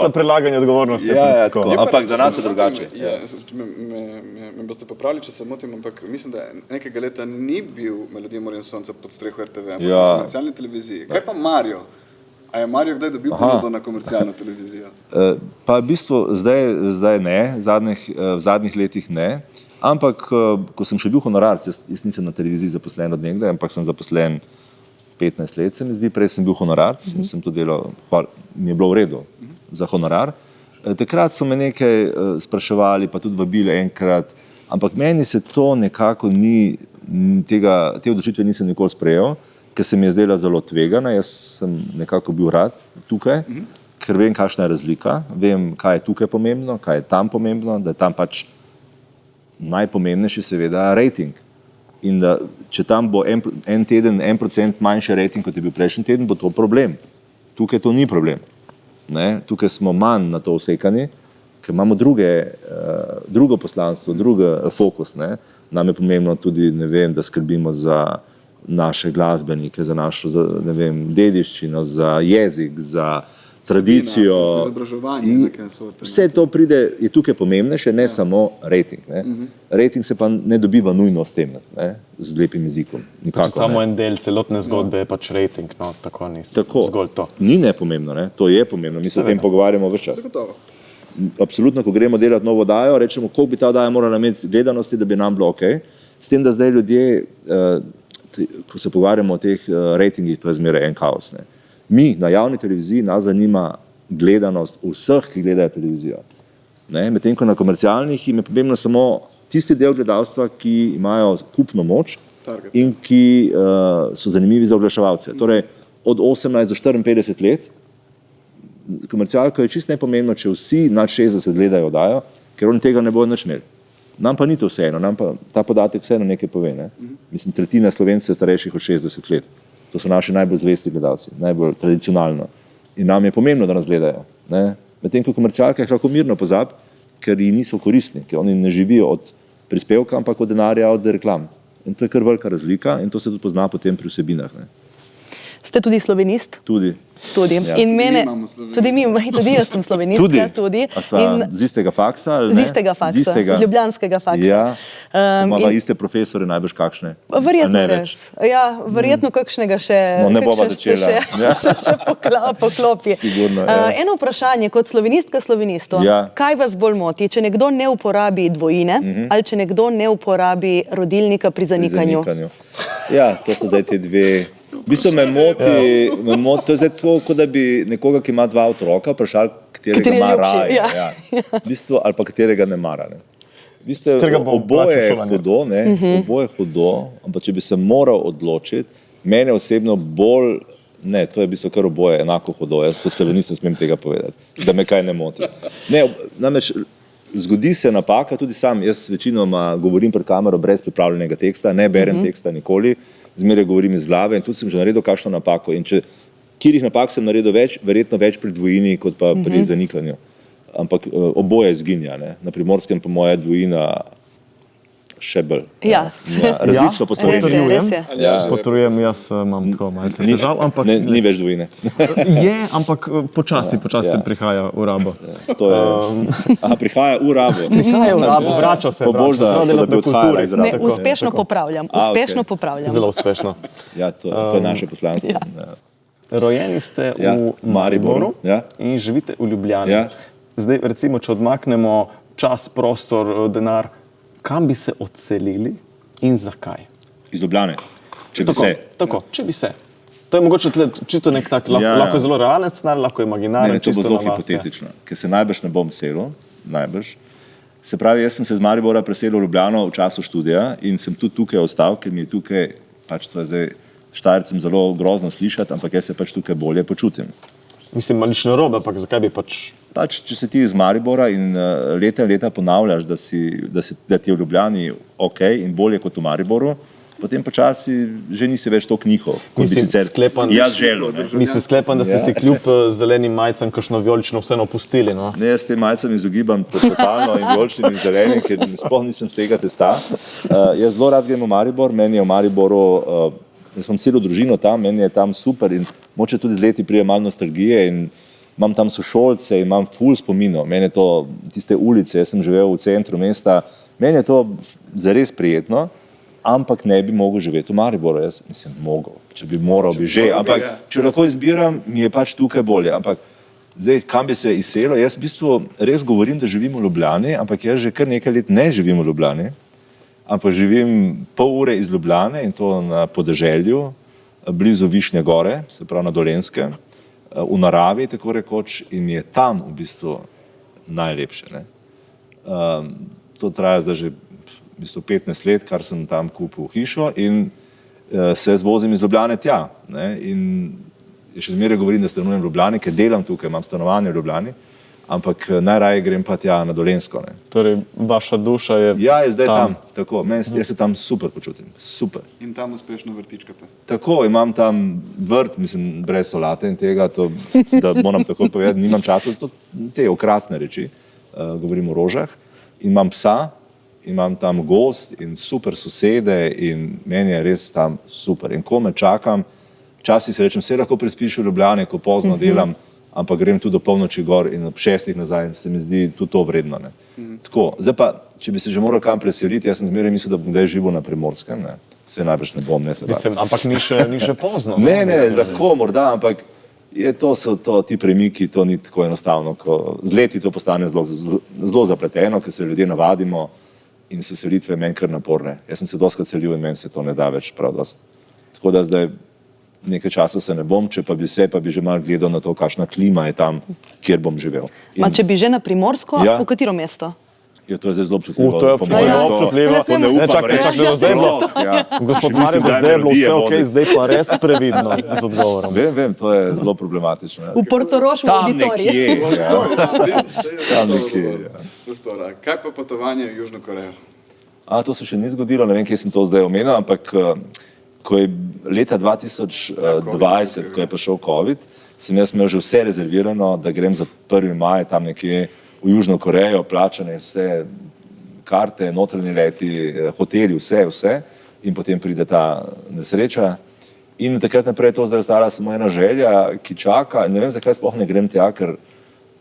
Ta prelaganje odgovornosti. Ja, ampak za nas je drugače. Me boste popravili, če se motim, ampak mislim, da nekega leta ni bil Melodij Morja in Sonca pod streho RTV. Na komercialni televiziji. Kaj pa Mario? A je Mario kdaj dobil ponudbo na komercialno televizijo? Pa v bistvu zdaj ne, v zadnjih letih ne, ampak ko sem še bil honorarc, jaz nisem na televiziji zaposlen od nekdaj, ampak sem zaposlen 15 let, se mi zdi, prej sem bil honorarc in sem to delal, mi je bilo v redu za honorar. Takrat so me nekaj spraševali, pa tudi vabili enkrat, ampak meni se to nekako ni, te odločitve nisem nikoli sprejel, ker se mi je zdela zelo tvegana. Jaz sem nekako bil rad tukaj, ker vem, kakšna je razlika, vem, kaj je tukaj pomembno, kaj je tam pomembno, da je tam pač najpomembnejši seveda rating. in da če tam bo en teden 1% manjši rating, kot je bil prejšnji teden, bo to problem. Tukaj to ni problem. Ne? Tukaj smo manj na to usekani, ker imamo drugo poslanstvo, drugi fokus. Ne? Nam je pomembno tudi, da skrbimo za naše glasbenike, za našo dediščino, za jezik, za tradicijo. Izobraževanje. Vse to je tukaj pomembnejše, ne samo rating. Ne? Rating se pa ne dobiva nujno s tem, ne? Z lepim jezikom. Nikako, samo en del celotne zgodbe je pač rating, no, tako ni zgolj to. Ni nepomembno, ne? To je pomembno, mi se o tem pogovarjamo ves čas. Absolutno, ko gremo delati novo oddajo, rečemo, koliko bi ta oddaja morala imeti gledanosti, da bi nam bilo ok. S tem, da zdaj ljudje, ko se pogovarjamo o teh ratingih, to je zmeraj en kaos. Ne? Mi na javni televiziji nas zanima gledanost vseh, ki gledajo televizijo. Medtem ko na komercialnih jim je pomembno samo tisti del gledalstva, ki imajo kupno moč in ki so zanimivi za oglaševalce. Torej, od 18 do 54 let, komercialko je čisto nepomembno, če vsi nad 60 gledajo oddajo, ker oni tega ne bodo nič imeli. Nam pa ni to vseeno, nam pa ta podatek vseeno nekaj pove. Ne? Mislim, tretjina Slovencev je starejših od 60 let. To so naši najbolj zvesti gledalci, najbolj tradicionalno. In nam je pomembno, da nas gledajo. Medtem ko komercialka jih lahko mirno pozabi, ker ji niso koristni, ker oni ne živijo od prispevka, ampak od denarja, od reklam. In to je kar velika razlika in to se tudi pozna potem pri vsebinah. Ne? Ste tudi slovenist? Tudi. Ja. In mene, tudi jaz sem slovenistka. Tudi. Z istega faksa? Ali ne? Z istega faksa, z ljubljanskega faksa. Ja. Imava iste profesore, najbrž kakšne? Verjetno res. Ja, verjetno kakšnega še, ne bova začela. Še poklopi. Sigurno, eno vprašanje, kot slovenistka slovenisto, kaj vas bolj moti, če nekdo ne uporabi dvojine ali če nekdo ne uporabi rodilnika pri zanikanju? Ja, to so zdaj te dve. V bistvu me moti, to je zdaj to, kot da bi nekoga, ki ima dva otroka, vprašali, katerega ima raje. Ja. V bistvu, ali pa katerega ne mara. Ne. V bistvu, oboje je hudo, oboje je hudo, ampak če bi se moral odločiti, mene osebno bolj, to je v bistvu kar oboje enako hudo, jaz to slovenist ne smem tega povedati, da me kaj ne moti. Namreč zgodi se napaka, tudi sam, jaz večinoma govorim pred kamero brez pripravljenega teksta, ne berem teksta nikoli, zmeraj govorim iz glave in tudi sem že naredil kakšno napako. In katerih napak sem naredil več, verjetno več pri dvojini, kot pa pri zanikanju. Ampak oboje izginja. Ne? Na Primorskem pa moja dvojina še bolj. Ja. Različno postavljeno. Potrjujem, jaz imam tako malce težav, ampak ni več dvojine. Je, ampak počasi prihaja v rabo. Prihaja v rabo. Prihaja v rabo, vrača se. Da bi odhajala iz rabo. Uspešno popravljam. Zelo uspešno. Ja, to je naše poslanstvo. Rojeni ste v Mariboru in živite v Ljubljani. Zdaj, recimo, če odmaknemo čas, prostor, denar, kam bi se odselili in zakaj? Iz Ljubljane, če bi se. Tako, če bi se. To je mogoče čisto nek tak, lahko je zelo realen scenarij, lahko je imaginaren, čisto na vas. To bo zelo hipotetično, ker se najbrž ne bom selil, najbrž. Se pravi, jaz sem se iz Maribora preselil v Ljubljano v času študija in sem tudi tukaj ostal, ker mi je tukaj, pač to je zdaj Štajercem zelo grozno slišati, ampak jaz se pač tukaj bolje počutim. Mislim, malo nič narobe, ampak zakaj bi pač... Če se ti iz Maribora in leta ponavljaš, da ti je v Ljubljani ok in bolje kot v Mariboru, potem počasi že nisi več toliko njihov, kot bi sicer jaz želel. Mislim, sklepam, da ste si kljub zelenim majcam kakšno vijolično vseeno pustili. No? Ne, jaz te majcam izogibam totalno in vijoličnim in zelenim, ker sploh nisem z tega testa. Jaz zelo rad grem v Maribor, meni je v Mariboru, jaz imam celo družino tam, meni je tam super in moče tudi z leti prije malo nostalgije in imam tam sošolce in imam ful spominov. Meni je to, tiste ulice, jaz sem živel v centru mesta, meni je to zares prijetno, ampak ne bi mogel živeti v Mariboru. Jaz mislim, mogel, če bi moral bi že, ampak če lahko izbiram, mi je pač tukaj bolje. Ampak zdaj, kam bi se izselil? Jaz v bistvu res govorim, da živim v Ljubljani, ampak jaz že kar nekaj let ne živim v Ljubljani, ampak živim pol ure iz Ljubljane in to na podeželju, blizu Višnje gore, se pravi na Dolenjskem, v naravi, tako rekoč, in mi je tam v bistvu najlepše. Ne? To traja zdaj že v bistvu 15 let, kar sem tam kupil hišo in se zvozim iz Ljubljane tja. Ne? In še zmeraj govorim, da stanujem v Ljubljani, ker delam tukaj, imam stanovanje v Ljubljani, ampak najraje grem pa tja na Dolenjsko. Ne. Torej, vaša duša je Ja, je zdaj tam, tako, jaz se tam super počutim, super. In tam uspešno vrtičkate. Tako, imam tam vrt, mislim, brez solate in tega, to, da moram tako povedati, nimam časa, to te okrasne reči, govorim o rožah, in imam psa, imam tam gost in super sosede in meni je res tam super. In ko me čakam, včasih se rečem, vse lahko prespiš v Ljubljani, ko pozno delam, ampak grem tudi do polnoči gor in ob 6 nazaj, se mi zdi tudi to vredno. Ne. Tako, zdaj pa, če bi se že moral kam preseliti, jaz sem zmeraj mislil, da bom kdaj živel na Primorskem, ne. Se najbrž ne bom, ne se Mislim, ampak ni še pozno. Ne, lahko morda, ampak so to ti premiki, to ni tako enostavno. Z leti to postane zelo zapleteno, ker se ljudje navadimo in so selitve meni kar naporne. Jaz sem se dostikrat selil in meni se to ne da več prav dosti. Tako da zdaj nekaj časa se ne bom, če pa bi se, pa bi že malo gledal na to, kakšna klima je tam, kjer bom živel. Če bi že na Primorsko, Ja. v katero mesto? Ja, to je zdaj zelo občutljivo. To je Po mojem zelo občutljivo. To ne upam Čakaj, reči. do zdaj je bilo. Ja. Gospod Še mislim, Marjan, do da je zdaj je bilo melodija vse ok, voditi. zdaj pa res previdno z odgovorom. Vem, to je zelo problematično. V Portorožu v Tam auditoriju. nekje, ja. Tam nekje, ja. Prostora. Kaj pa potovanje v Južno Korejo? To se še ni zgodilo, ne vem, kje sem to zdaj omenil, ampak ko je leta 2020, ko je prišel COVID, sem jaz imel že vse rezervirano, da grem za 1. maj tam nekje v Južno Korejo, plačane vse karte, notranji leti, hoteli, vse in potem pride ta nesreča. In takrat naprej je to zdaj ostala samo ena želja, ki čaka. Ne vem, zakaj sploh ne grem tja, ker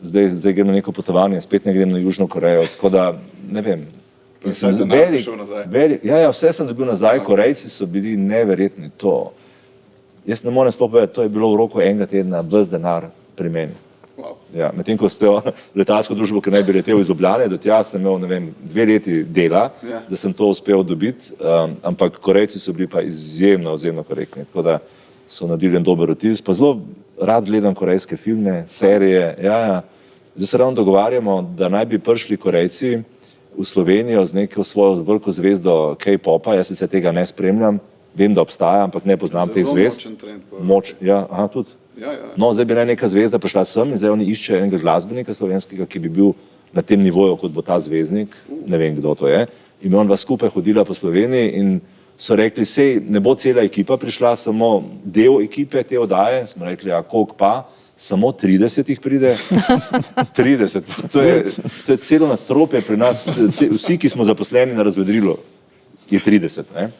zdaj grem na neko potovanje, spet ne grem na Južno Korejo, tako da ne vem. In sem vse sem dobil nazaj, Korejci so bili neverjetni to. Jaz ne morem sploh povedati, to je bilo v roku enega tedna ves denar pri meni. Wow. Ja, medtem ko ste letalsko družbo, ki naj bi letel iz Ljubljane, do tja sem imel, ne vem, 2 leti dela, da sem to uspel dobiti, ampak Korejci so bili pa izjemno korektni, tako da so naredili en dober vtis. Pa zelo rad gledam korejske filme, serije, Zdaj se ravno dogovarjamo, da naj bi prišli Korejci v Slovenijo z neko svojo veliko zvezdo K-popa, jaz se tega ne spremljam, vem, da obstaja, ampak ne poznam teh zvezd. Tudi. No, zdaj bi neka zvezda prišla sem in zdaj oni iščejo enega glasbenika slovenskega, ki bi bil na tem nivoju, kot bo ta zvezdnik, ne vem, kdo to je, in bi onva skupaj hodila po Sloveniji in so rekli, sej ne bo cela ekipa prišla, samo del ekipe te oddaje, smo rekli, koliko pa, samo 30 jih pride, 30, to je celo nadstropje pri nas, vsi, ki smo zaposleni na razvedrilu, je 30, ne.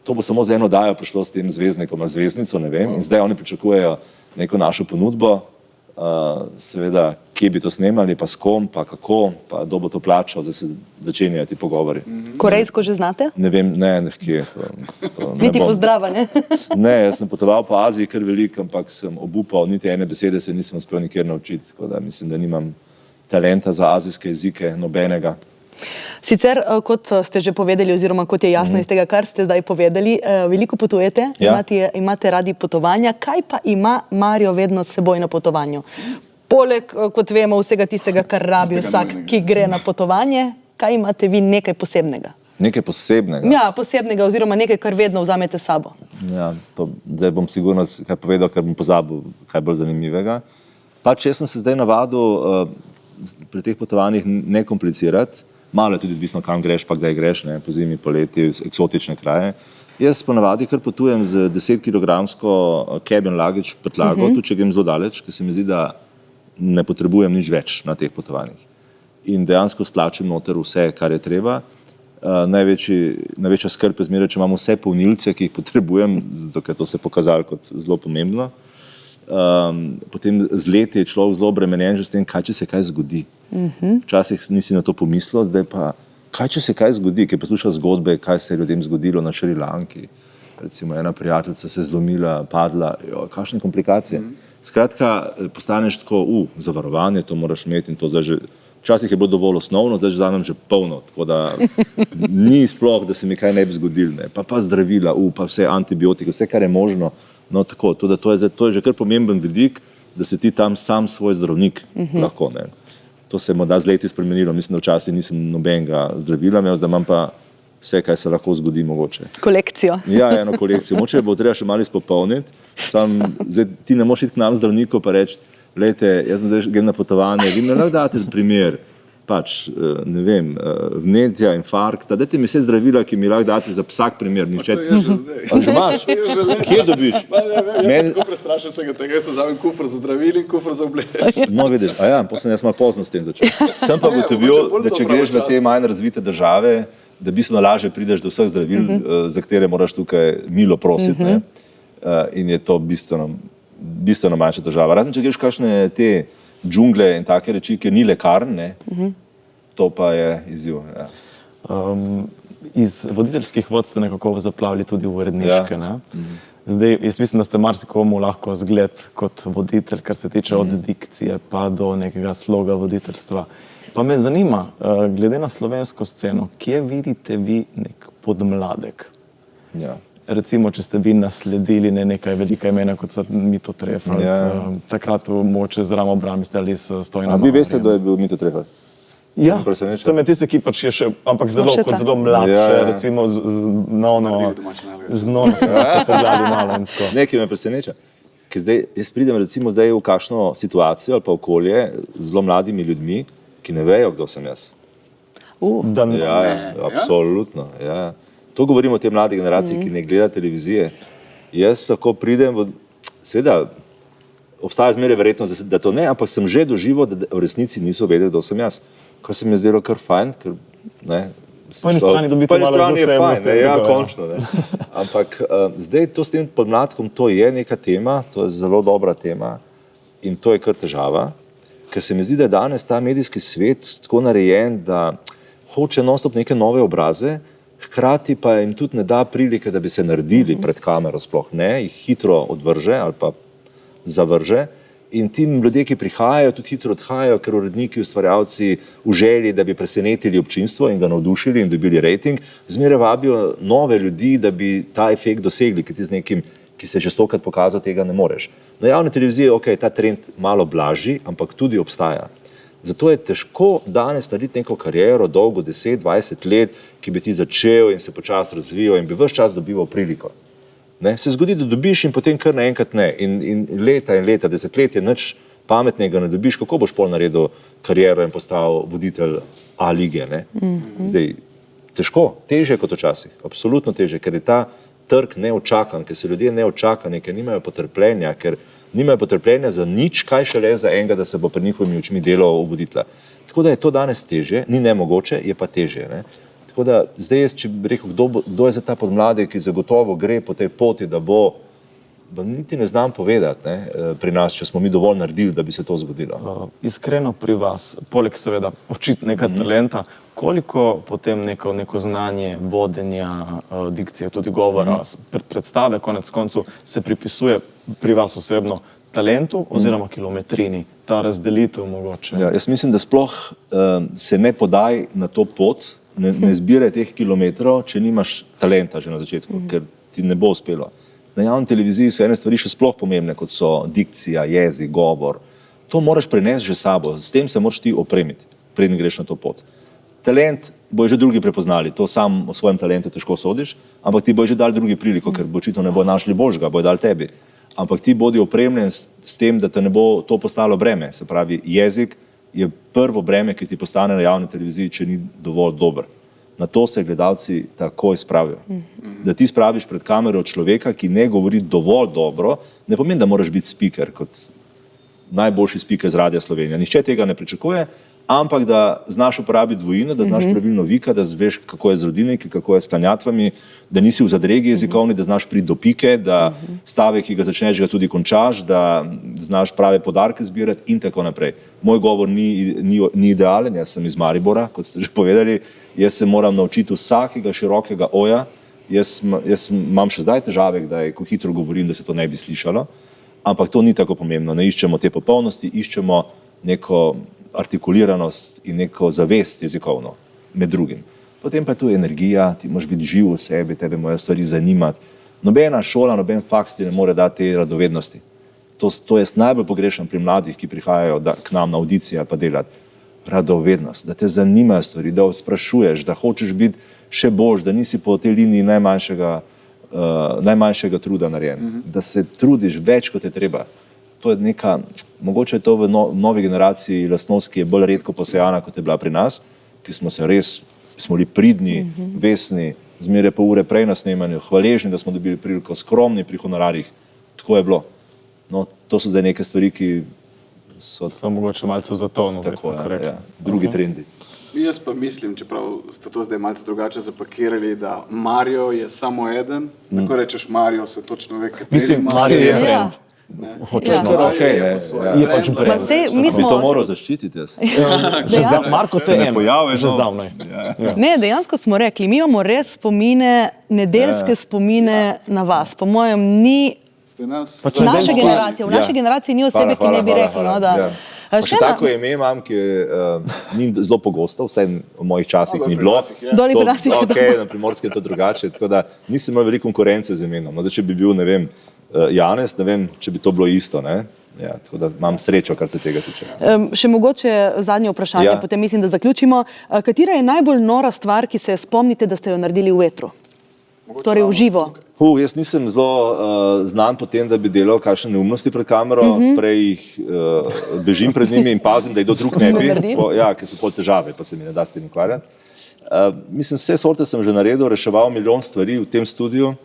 To bo samo za eno oddajo prišlo s tem zvezdnikom ali zvezdnico, ne vem, in zdaj oni pričakujejo neko našo ponudbo, seveda, kje bi to snemali, pa s kom, pa kako, pa kdo bo to plačal, zdaj se začenjajo ti pogovori. Korejsko že znate? Ne vem, kje je to. Niti pozdrava, ne? Ne, jaz sem potoval po Aziji kar veliko, ampak sem obupal, niti ene besede se nisem uspel nikjer naučiti, tako da mislim, da nimam talenta za azijske jezike, nobenega. Sicer, kot ste že povedali, oziroma kot je jasno iz tega, kar ste zdaj povedali, veliko potujete, imate radi potovanja. Kaj pa ima Mario vedno s seboj na potovanju? Poleg, kot vemo, vsega tistega, kar rabi vsak, ki gre na potovanje, kaj imate vi nekaj posebnega? Nekaj posebnega? Ja, posebnega oziroma nekaj, kar vedno vzamete s sabo. Ja, zdaj bom sigurno kaj povedal, ker bom pozabil kaj bolj zanimivega. Pač jaz sem se zdaj navadil pri teh potovanjih ne komplicirati. Malo je tudi odvisno, kam greš, pa kdaj greš, ne, po zimi, poleti, eksotične kraje. Jaz ponavadi kar potujem z 10-kilogramsko cabin luggage prtljago, tudi če grem zelo daleč, ker se mi zdi, da ne potrebujem nič več na teh potovanjih. In dejansko stlačim noter vse, kar je treba. Največja skrb je zmeraj, če imam vse polnilce, ki jih potrebujem, zato ker to se je pokazalo kot zelo pomembno. Potem z leti je človek zelo obremenjen že s tem, kaj če se kaj zgodi. Včasih nisi na to pomislil, zdaj pa kaj če se kaj zgodi, ker poslušaš zgodbe, kaj se je ljudem zgodilo na Šrilanki. Recimo ena prijateljica se je zlomila, padla, kakšne komplikacije. Skratka, postaneš tako, zavarovanje, to moraš imeti in to zdaj že, včasih je bilo dovolj osnovno, zdaj že zanam že polno, tako da ni sploh, da se mi kaj ne bi zgodilo, pa zdravila, pa vse antibiotike, vse kar je možno. No, tako, to je že kar pomemben vidik, da se ti tam sam svoj zdravnik lahko, ne. To se je morda z leti spremenilo, mislim, da včasih nisem nobenega zdravila imel, zdaj imam pa vse, kaj se lahko zgodi mogoče. Kolekcijo. Ja, eno kolekcijo. Mogoče bo treba še malo izpopolniti, zdaj ti ne moš iti k nam zdravniku pa reči, Glejte, jaz sem zdaj grem na potovanje, vi mi lahko date primer, ne vem, vnetja, infarkta, dajte mi vse zdravila, ki mi lahko date za vsak primer. To je že zdaj. A že imaš? Kje dobiš? Jaz sem tako prestrašen vsega tega, jaz sem vzamem kufr za zdravili in kufr za oblec. No, vidiš, potem sem jaz malo pozno s tem začel. Sem pa ugotovil, da če greš v te manj razvite države, da bistveno lažje prideš do vseh zdravil, za katere moraš tukaj milo prositi, ne? In je to bistveno manjša država. Razen, če greš kakšne te džungle in take reči, ki ni lekarn, ne? To pa je izziv. Ja. Iz voditeljskih vod ste nekako zaplavili tudi v uredniške. Ne? Zdaj, jaz mislim, da ste marsikomu lahko zgled kot voditelj, kar se tiče od dikcije pa do nekega sloga voditeljstva. Pa me zanima, glede na slovensko sceno, kje vidite vi nek podmladek? Ja. Recimo, če ste vi nasledili nekaj velika imena, kot so Mito Trefalt, takrat mogoče z Ramo Bramister ali s Stojnom. A vi veste, kdo je bil Mito Trefalt? Ja, sem je tiste, ki pač je še, ampak zelo mlad, še recimo z nono se lahko pogledali malo in tako. Nekaj me preseneča, ker zdaj, jaz pridem recimo zdaj v kakšno situacijo ali pa okolje z zelo mladimi ljudmi, ki ne vejo, kdo sem jaz. Absolutno, ja. To govorimo o tej mladi generaciji, ki ne gleda televizije. Jaz lahko pridem, seveda, obstaja zmeraj verjetnost, da to ne, ampak sem že doživel, da v resnici niso vedeli, kdo sem jaz. Kar se mi je zdelo kar fajn, ker ne. Po eni strani dobite malo zasebnosti. Ja, končno, ne. Ampak zdaj to s tem podmladkom, to je neka tema, to je zelo dobra tema in to je kar težava, ker se mi zdi, da je danes ta medijski svet tako narejen, da hoče non-stop neke nove obraze, hkrati pa jim tudi ne da prilike, da bi se naredili pred kamero, sploh ne, jih hitro odvrže ali pa zavrže. In ti ljudje, ki prihajajo, tudi hitro odhajajo, ker uredniki, ustvarjalci v želji, da bi presenetili občinstvo in ga navdušili in dobili rating, zmeraj vabijo nove ljudi, da bi ta efekt dosegli, ker ti z nekim, ki se že stokrat pokazal, tega ne moreš. Na javni televiziji je ta trend malo blažji, ampak tudi obstaja. Zato je težko danes narediti neko kariero, dolgo 10-20 let, ki bi ti začel in se počasi razvijal in bi ves čas dobival priliko. Ne? Se zgodi, da dobiš in potem kar naenkrat ne. In leta, desetletje, nič pametnega ne dobiš, kako boš pol naredil kariero in postal voditelj A lige. Ne? Zdaj, težko, težje kot včasih, absolutno težje, ker je ta trg neočakan, ker se ljudje neočakani, ker nimajo potrpljenja, ker nimajo potrpljenja za nič, kaj šele za enega, da se bo pred njihovimi očmi delal voditelja. Tako da je to danes težje, ni nemogoče, je pa težje. Ne? Tako da zdaj jaz, če bi rekel, kdo je za ta podmladek, ki zagotovo gre po tej poti, da bo, niti ne znam povedati, ne, pri nas, če smo mi dovolj naredili, da bi se to zgodilo. Iskreno pri vas, poleg seveda očitnega talenta, koliko potem neko znanje vodenja, dikcije, tudi govora, predstave, konec koncev, se pripisuje pri vas osebno talentu oziroma kilometrini, ta razdelitev mogoče? Ja, jaz mislim, da sploh se ne podaj na to pot, ne zbiraj teh kilometrov, če nimaš talenta že na začetku, ker ti ne bo uspelo. Na javni televiziji so ene stvari še sploh pomembne, kot so dikcija, jezik, govor. To moraš prenesti že s sabo, s tem se moraš ti opremiti, preden greš na to pot. Talent bojo že drugi prepoznali, to sam o svojem talentu težko sodiš, ampak ti bojo že dali drugi priliko, ker bo očitno ne bojo našli božga, bojo dali tebi. Ampak ti bodi opremljen s tem, da te ne bo to postalo breme. Se pravi, jezik je prvo breme, ki ti postane na javni televiziji, če ni dovolj dober. Na to se gledalci takoj spravijo. Da ti spraviš pred kamero človeka, ki ne govori dovolj dobro, ne pomeni, da moraš biti speaker kot najboljši speaker z Radia Slovenija. Nihče tega ne pričakuje, ampak da znaš uporabiti dvojino, da znaš pravilno vikati, da veš, kako je z rodilniki, kako je s sklanjatvami, da nisi v zadregi jezikovni, da znaš priti do pike, da stavek, ki ga začneš, ga tudi končaš, da znaš prave podarke zbirati in tako naprej. Moj govor ni idealen, jaz sem iz Maribora, kot ste že povedali, jaz se moram naučiti vsakega širokega oja, jaz imam še zdaj težave, ko hitro govorim, da se to ne bi slišalo, ampak to ni tako pomembno, ne iščemo te popolnosti, iščemo neko artikuliranost in neko zavest jezikovno, med drugim. Potem pa je tu energija, ti moraš biti živ v sebi, tebe morajo stvari zanimati. Nobena šola, noben faks ti ne more dati te radovednosti. To jaz najbolj pogrešam pri mladih, ki prihajajo k nam na audicije pa delati. Radovednost, da te zanimajo stvari, da sprašuješ, da hočeš biti še boljš, da nisi po tej liniji najmanjšega truda narejen, da se trudiš več, kot je treba. to je neka, mogoče je to v novi generaciji lastnost, ki je bolj redko posejana, kot je bila pri nas, ki smo bili pridni, vesni, zmeraj pol ure prej na snemanju, hvaležni, da smo dobili priliko, skromni pri honorarjih. Tako je bilo. No, to so zdaj neke stvari, ki so mogoče malce v zatonu. Tako, drugi trendi. Jaz pa mislim, čeprav ste to zdaj malce drugače zapakirali, da Mario je samo eden. Tako rečeš Mario, se točno ve, kateri Mislim, Mario je brand. Je pač brand. Bi to moral zaščititi jaz. Marko TM, že zdavnaj. Ne, dejansko smo rekli, mi imamo res spomine, nedeljske spomine na vas. Po mojem ni naše generacije. V naši generaciji ni osebe, ki ne bi rekla, da... Še tako ime imam, ki ni zelo pogosto, vsaj v mojih časih ni bilo. Doli Prasih je Ok, na Primorski je to drugače, tako da nisem imel veliko konkurence z imenom. No, da če bi bil, ne vem, Janez, ne vem, če bi to bilo isto, ne? Ja, tako da imam srečo, kar se tega tiče. Še mogoče zadnje vprašanje, potem mislim, da zaključimo. Katera je najbolj nora stvar, ki se spomnite, da ste jo naredili v etru? Torej v živo? Jaz nisem zelo znan po tem, da bi delal kakšne neumnosti pred kamero, prej jih bežim pred njimi in pazim, da jih drug ne bi, ker so pol težave, pa se mi ne da s tem ukvarjati. Mislim, vse sorte sem že naredil, reševal milijon stvari v tem studiu.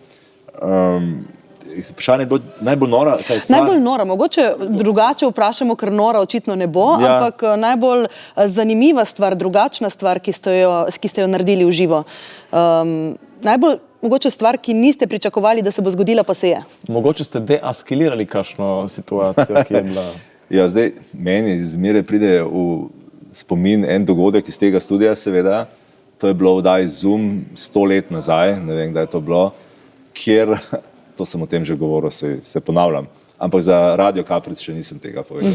Vprašanje je bilo najbolj nora, kaj je stvar? Najbolj nora, mogoče drugače vprašamo, ker nora očitno ne bo, ampak najbolj zanimiva stvar, drugačna stvar, ki ste jo naredili v živo. Najbolj mogoče stvar, ki niste pričakovali, da se bo zgodila, pa se je. Mogoče ste deeskalirali kakšno situacijo, ki je bila... Ja, zdaj meni zmeraj pride v spomin en dogodek iz tega studia, seveda. To je bilo v oddaji Zoom 100 let nazaj, ne vem, kdaj je to bilo, kjer, to sem o tem že govoril, se ponavljam, ampak za Radio Kapric še nisem tega povedal,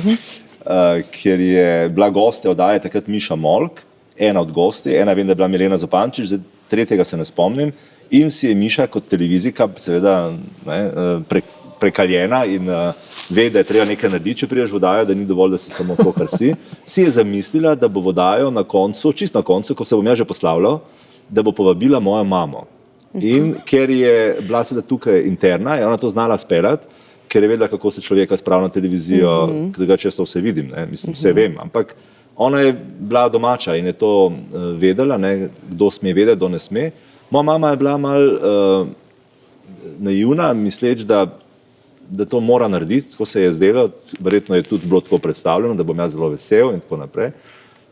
kjer je bila gostja oddaje takrat Miša Molk, ena od gosti, ena vem, da je bila Milena Zupančič, zdaj tretjega se ne spomnim, in si je Miša kot televizijka seveda prekaljena in ve, da je treba nekaj narediti, če prideš v oddajo, da ni dovolj, da si samo to, kar si je zamislila, da bo v oddajo na koncu, čisto na koncu, ko se bom jaz že poslavljal, da bo povabila mojo mamo. In ker je bila seveda tukaj interna, je ona to znala speljati, ker je vedela, kako se človeka spravlja na televizijo, ker često vse vidim, mislim, vse vem, ampak ona je bila domača in je to vedela, kdo sme vedeti, kdo ne sme. Moja mama je bila malo naivna, misleč, da to mora narediti, tako se je zdelo, verjetno je tudi bilo tako predstavljeno, da bom jaz zelo vesel in tako naprej.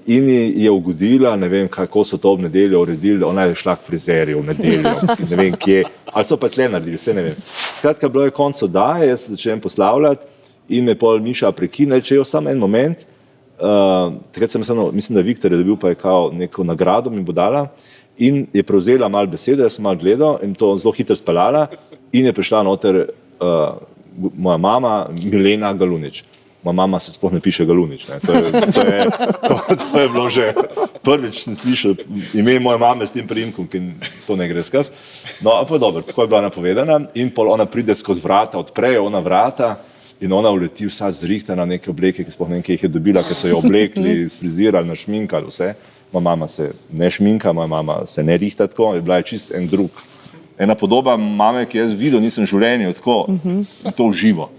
In je ugodila, ne vem, kako so to v nedeljo uredili, ona je šla k frizerju v nedeljo, ne vem kje, ali so pa tle naredili, vse ne vem. Skratka, bilo je konec oddaje, jaz se začnem poslavljati in me pol Miša prekine, če jo samo en moment, takrat sem mislim, da Viktor je dobil pa je kao neko nagrado mi bo dala, in je prevzela malo besedo, jaz sem malo gledal in to zelo hitro speljala in je prišla noter moja mama Milena Galunič. Moja mama se sploh ne piše Galunič, ne. To je bilo že prvič sem slišal ime moje mame s tem priimkom, ki to ne gre skaf. No, pa dobro, tako je bila napovedana in pol ona pride skozi vrata, odpreje ona vrata in ona uleti vsa zrihtana neke obleke, ki sploh ne vem, ki jih je dobila, ker so jo oblekli, sfrizirali, našminkali, vse. Moja mama se ne šminka, moja mama se ne rihta tako, je bila čist en drug. Ena podoba mame, ki jaz videl, nisem v življenju, tako, in to v živo.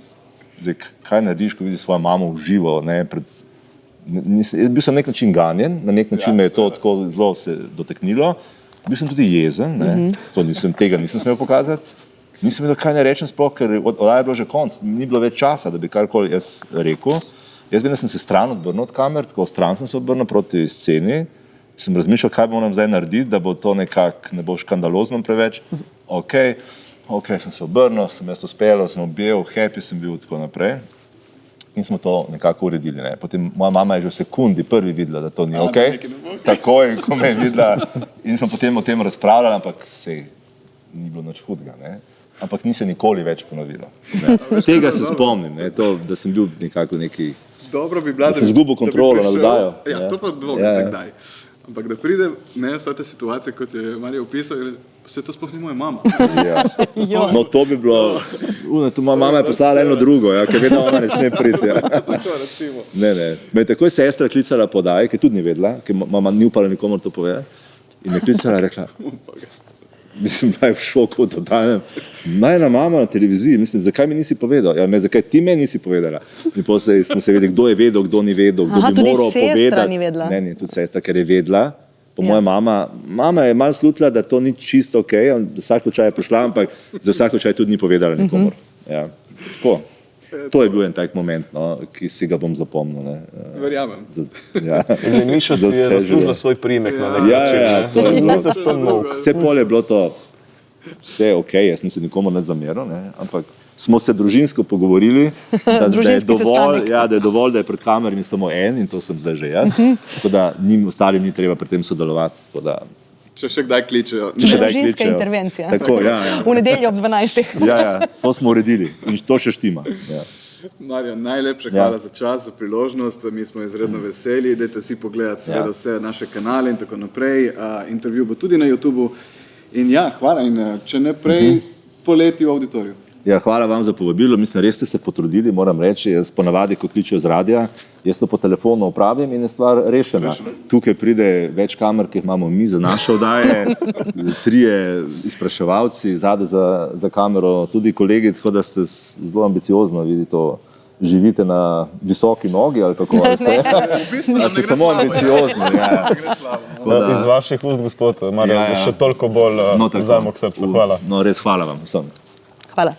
Zdaj, kaj narediš, ko vidiš svojo mamo v živo, bil sem na nek način ganjen, na nek način me je to tako zelo se dotaknilo, bil sem tudi jezen, tega nisem smel pokazati, nisem vedel, kaj ne rečem sploh, ker oddaja je bilo že konc, ni bilo več časa, da bi karkoli jaz rekel. Jaz vem, da sem se stran odbrnil od kamer, tako stran sem se odbrnil proti sceni, sem razmišljal, kaj moram zdaj narediti, da bo to nekako ne bo škandalozno preveč. Ok, sem se obrnil, sem jaz to speljal, sem objel, happy sem bil, tako naprej. In smo to nekako uredili. Potem moja mama je že v sekundi prvi videla, da to ni ok. Takoj, ko me je videla. In smo potem o tem razpravljali, ampak sej ni bilo nič hudega. Ampak ni se nikoli več ponovilo. Tega se spomnim, da sem bil nekako neki... Dobro bi bila, da sem izgubil kontrolo nad oddajo. Ja, to pa dvomim kdaj. Ampak da pride vsa ta situacija, kot je Marija opisal, vse to sploh ni moja mama. No, to bi bilo... Moja mama je poslala eno drugo, ker vedno ona ne sme priti. Tako, recimo. Ne. Me je takoj sestra klicala po oddaji, ki tudi ni vedela, ker mama ni upala nikomor to povedati. In me klicala in rekla, mislim, bila je v šoku totalnem. Najna mama na televiziji, mislim, zakaj mi nisi povedal? Ja, ne, zakaj ti meni nisi povedala? In potem smo se vedeli, kdo je vedel, kdo ni vedel, kdo bi moral povedati. Tudi sestra ni vedela. Ne, tudi sestra, ker je vedela. Po moja mama je malo slutila, da to ni čisto ok, za vsak slučaj je prišla, ampak za vsak slučaj tudi ni povedala nikomor. Ja, tako. To je bil en tak moment, no, ki si ga bom zapomnil. Ne. Verjamem. Ja. In Miša si je zaslužila svoj priimek na nek način. Ja, to je bilo. Vse Vse pol je bilo to, vse ok, jaz nisem nikomu ne zameril, ne, ampak smo se družinsko pogovorili, da je dovolj, da je pred kamerami samo en in to sem zdaj že jaz, tako da ostalim ni treba pri tem sodelovati. Če še kdaj kličejo. Družinska intervencija. Tako, ja. V nedeljo ob 12. Ja, to smo uredili in to še štima. Ja. Marjan, najlepša hvala za čas, za priložnost. Mi smo izredno veseli. Dajte vsi pogledati seveda vse naše kanale in tako naprej. Intervju bo tudi na YouTubu. In ja, hvala. In če ne prej, poleti v auditoriju. Ja, hvala vam za povabilo. Mislim, res ste se potrudili, moram reči. Jaz ponavadi, ko kličejo z radia, jaz to po telefonu opravim in je stvar rešena. Tukaj pride več kamer, ki jih imamo mi za naše oddaje, 3 izpraševalci, zadaj za kamero, tudi kolegi, tako da ste zelo ambiciozno, vidi to, živite na visoki nogi ali kako ali ste. Ali ste samo ambiciozni. Ja. Iz vaših ust, gospod Marjan, še toliko bolj vzajmo k srcu. Hvala. No, res hvala vam vsem. Hvala.